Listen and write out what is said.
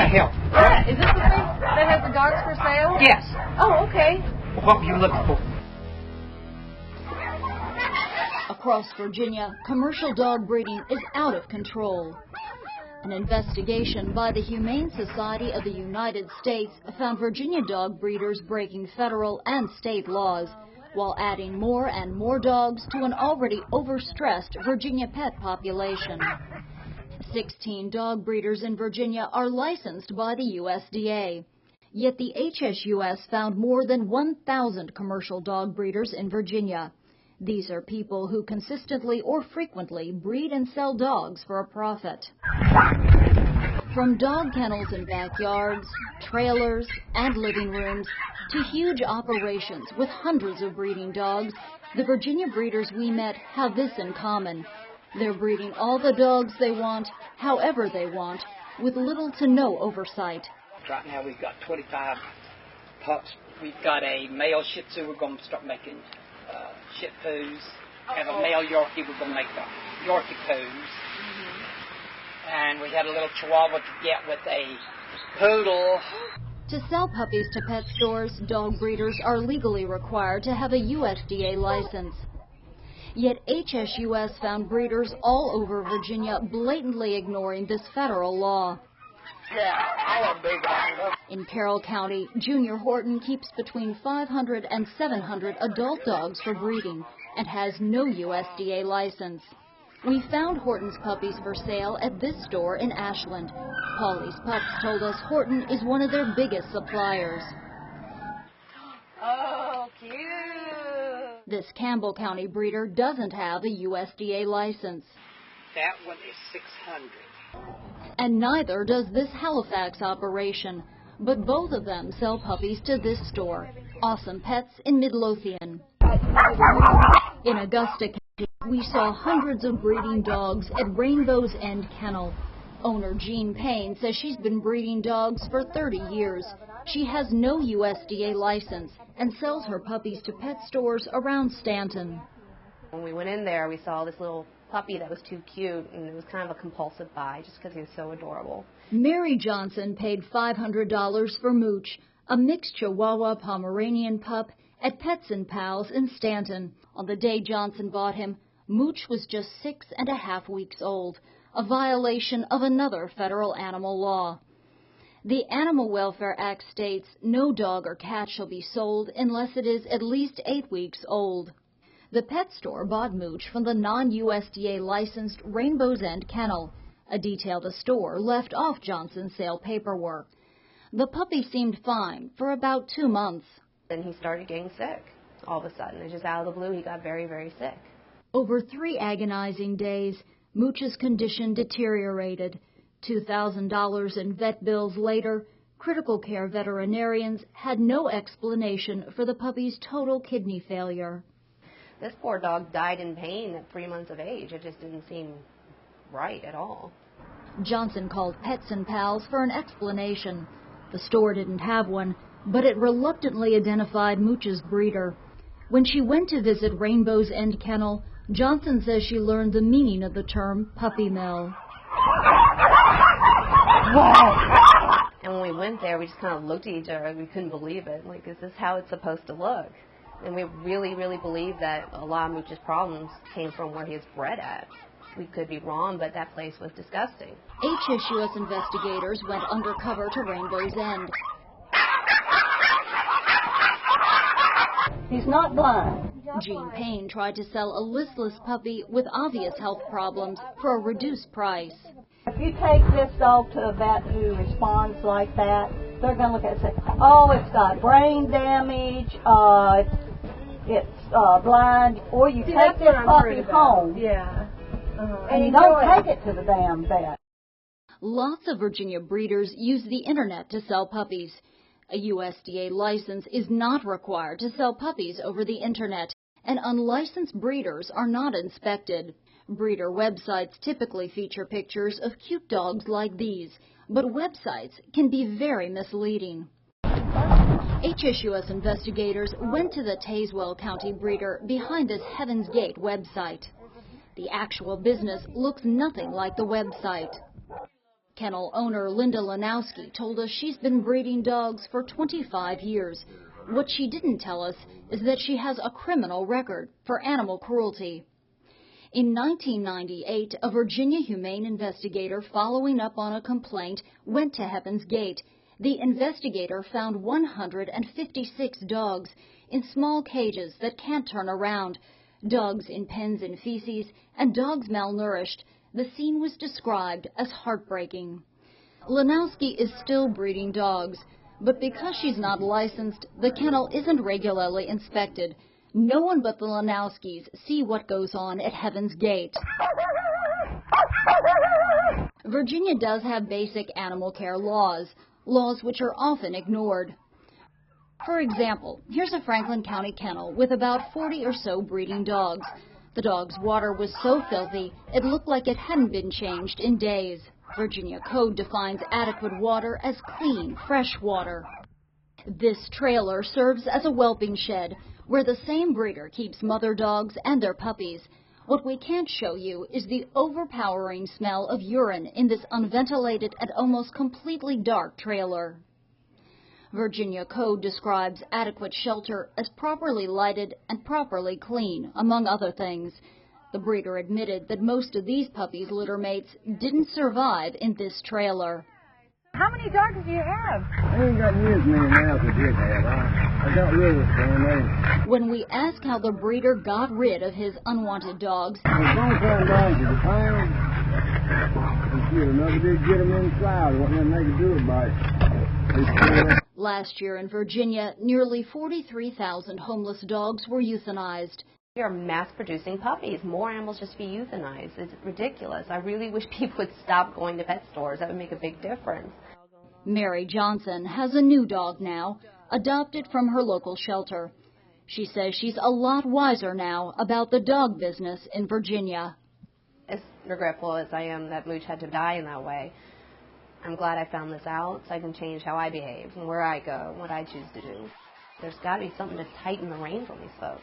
I help? Yeah, is this the place that has the dogs for sale? Yes. Oh, okay. What were you looking for? Across Virginia, commercial dog breeding is out of control. An investigation by the Humane Society of the United States found Virginia dog breeders breaking federal and state laws while adding more and more dogs to an already overstressed Virginia pet population. 16 dog breeders in Virginia are licensed by the USDA. Yet the HSUS found more than 1,000 commercial dog breeders in Virginia. These are people who consistently or frequently breed and sell dogs for a profit. From dog kennels in backyards, trailers, and living rooms, to huge operations with hundreds of breeding dogs, the Virginia breeders we met have this in common. They're breeding all the dogs they want, however they want, with little to no oversight. Right now we've got 25 pups. We've got a male Shih Tzu we're going to start making Shih Tzus. Have a male Yorkie we're going to make the Yorkie Poos. And we had a little Chihuahua to get with a Poodle. To sell puppies to pet stores, dog breeders are legally required to have a USDA license. Yet HSUS found breeders all over Virginia blatantly ignoring this federal law. In Carroll County, Junior Horton keeps between 500 and 700 adult dogs for breeding and has no USDA license. We found Horton's puppies for sale at this store in Ashland. Polly's Pups told us Horton is one of their biggest suppliers. Oh, cute. This Campbell County breeder doesn't have a USDA license. That one is 600. And neither does this Halifax operation. But both of them sell puppies to this store, Awesome Pets in Midlothian. In Augusta County, we saw hundreds of breeding dogs at Rainbow's End Kennel. Owner Jean Payne says she's been breeding dogs for 30 years. She has no USDA license and sells her puppies to pet stores around Stanton. When we went in there, we saw this little puppy that was too cute, and it was kind of a compulsive buy just because he was so adorable. Mary Johnson paid $500 for Mooch, a mixed Chihuahua Pomeranian pup, at Pets and Pals in Stanton. On the day Johnson bought him, Mooch was just 6.5 weeks old, a violation of another federal animal law. The Animal Welfare Act states no dog or cat shall be sold unless it is at least 8 weeks old. The pet store bought Mooch from the non-USDA licensed Rainbow's End Kennel, a detail the store left off Johnson's sale paperwork. The puppy seemed fine for about 2 months. Then he started getting sick. All of a sudden, it's just out of the blue, he got very, very sick. Over 3 agonizing days, Mooch's condition deteriorated. $2,000 in vet bills later, critical care veterinarians had no explanation for the puppy's total kidney failure. This poor dog died in pain at 3 months of age. It just didn't seem right at all. Johnson called Pets and Pals for an explanation. The store didn't have one, but it reluctantly identified Mooch's breeder. When she went to visit Rainbow's End Kennel, Johnson says she learned the meaning of the term puppy mill. And when we went there, we just kind of looked at each other. We couldn't believe it. Like, is this how it's supposed to look? And we really, really believe that a lot of Mooch's problems came from where he was bred at. We could be wrong, but that place was disgusting. HSUS investigators went undercover to Rainbow's End. He's not blind. Jean Payne tried to sell a listless puppy with obvious health problems for a reduced price. If you take this dog to a vet who responds like that, they're going to look at it and say, oh, it's got brain damage, it's blind, or you take this puppy home. Yeah. And you don't take it to the damn vet. Lots of Virginia breeders use the internet to sell puppies. A USDA license is not required to sell puppies over the internet, and unlicensed breeders are not inspected. Breeder websites typically feature pictures of cute dogs like these, but websites can be very misleading. HSUS investigators went to the Tazewell County breeder behind this Heaven's Gate website. The actual business looks nothing like the website. Kennel owner Linda Lanowski told us she's been breeding dogs for 25 years. What she didn't tell us is that she has a criminal record for animal cruelty. In 1998, a Virginia humane investigator following up on a complaint went to Heaven's Gate. The investigator found 156 dogs in small cages that can't turn around, dogs in pens and feces, and dogs malnourished. The scene was described as heartbreaking. Lanowski is still breeding dogs, but because she's not licensed, the kennel isn't regularly inspected. No one but the Lanowskis see what goes on at Heaven's Gate. Virginia does have basic animal care laws which are often ignored. For example, here's a Franklin County kennel with about 40 or so breeding dogs. The dog's water was so filthy, it looked like it hadn't been changed in days. Virginia code defines adequate water as clean, fresh water. This trailer serves as a whelping shed, where the same breeder keeps mother dogs and their puppies. What we can't show you is the overpowering smell of urine in this unventilated and almost completely dark trailer. Virginia code describes adequate shelter as properly lighted and properly clean, among other things. The breeder admitted that most of these puppies' litter mates didn't survive in this trailer. How many dogs do you have? I ain't got near as many now as I did have. I got rid of them. When we ask how the breeder got rid of his unwanted dogs, There's only some dogs at the pound. And shit, another did get them inside. There wasn't nothing they could do about it. Last year in Virginia, nearly 43,000 homeless dogs were euthanized. We are mass-producing puppies. More animals just be euthanized. It's ridiculous. I really wish people would stop going to pet stores. That would make a big difference. Mary Johnson has a new dog now, adopted from her local shelter. She says she's a lot wiser now about the dog business in Virginia. As regretful as I am that Mooch had to die in that way, I'm glad I found this out so I can change how I behave and where I go and what I choose to do. There's got to be something to tighten the reins on these folks.